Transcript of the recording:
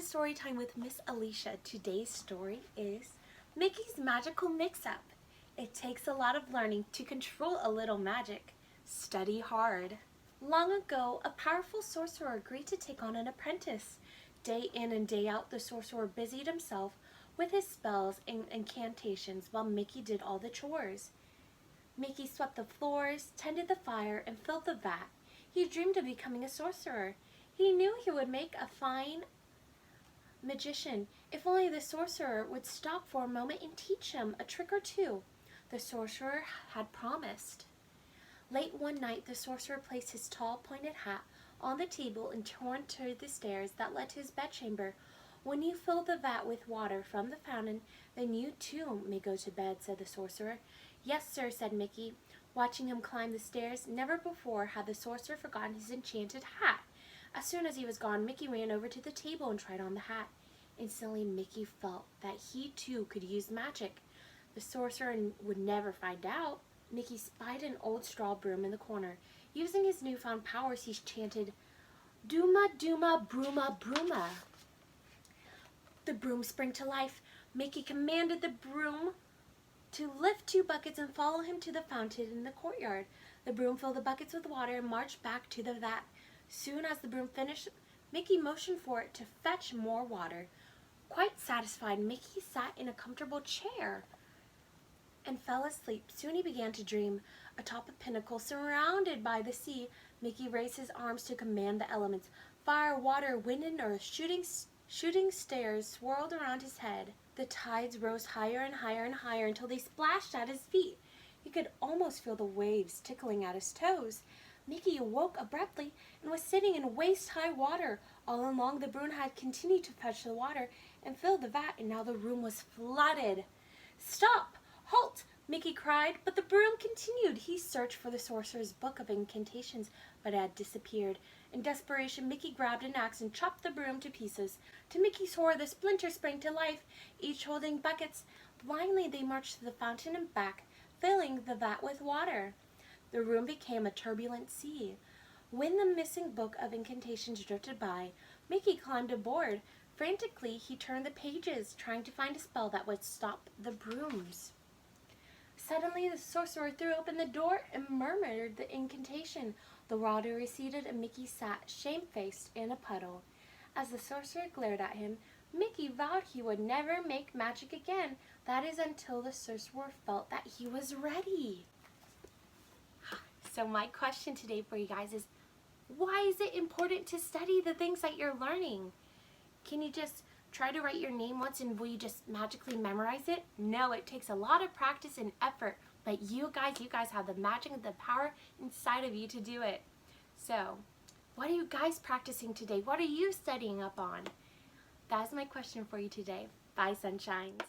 to Storytime with Miss Alicia. Today's story is Mickey's Magical Mix-Up. It takes a lot of learning to control a little magic. Study hard. Long ago, a powerful sorcerer agreed to take on an apprentice. Day in and day out, the sorcerer busied himself with his spells and incantations while Mickey did all the chores. Mickey swept the floors, tended the fire, and filled the vat. He dreamed of becoming a sorcerer. He knew he would make a fine magician if only the sorcerer would stop for a moment and teach him a trick or two. The sorcerer had promised. Late one night, the sorcerer placed his tall pointed hat on the table and turned to the stairs that led to his bedchamber. "When you fill the vat with water from the fountain, then you too may go to bed," said the sorcerer. "Yes, sir," said Mickey, watching him climb the stairs. Never before had the sorcerer forgotten his enchanted hat. As soon as he was gone, Mickey ran over to the table and tried on the hat. Instantly, Mickey felt that he too could use magic. The sorcerer would never find out. Mickey spied an old straw broom in the corner. Using his newfound powers, he chanted, "Dooma, dooma, brooma, brooma." The broom sprang to life. Mickey commanded the broom to lift 2 buckets and follow him to the fountain in the courtyard. The broom filled the buckets with water and marched back to the vat. Soon as the broom finished, Mickey motioned for it to fetch more water. Quite satisfied, Mickey sat in a comfortable chair and fell asleep. Soon he began to dream. Atop a pinnacle surrounded by the sea, Mickey raised his arms to command the elements. Fire, water, wind, and earth, shooting stars swirled around his head. The tides rose higher and higher and higher until they splashed at his feet. He could almost feel the waves tickling at his toes. Mickey awoke abruptly and was sitting in waist-high water. All along, the broom had continued to fetch the water and fill the vat, and now the room was flooded. "Stop! Halt!" Mickey cried, but the broom continued. He searched for the sorcerer's book of incantations, but it had disappeared. In desperation, Mickey grabbed an axe and chopped the broom to pieces. To Mickey's horror, the splinters sprang to life, each holding buckets. Blindly, they marched to the fountain and back, filling the vat with water. The room became a turbulent sea. When the missing book of incantations drifted by, Mickey climbed aboard. Frantically, he turned the pages, trying to find a spell that would stop the brooms. Suddenly, the sorcerer threw open the door and murmured the incantation. The water receded and Mickey sat shamefaced in a puddle. As the sorcerer glared at him, Mickey vowed he would never make magic again. That is until the sorcerer felt that he was ready. So my question today for you guys is, why is it important to study the things that you're learning? Can you just try to write your name once and will you just magically memorize it? No, it takes a lot of practice and effort, but you guys have the magic and the power inside of you to do it. So, what are you guys practicing today? What are you studying up on? That's my question for you today. Bye, sunshines.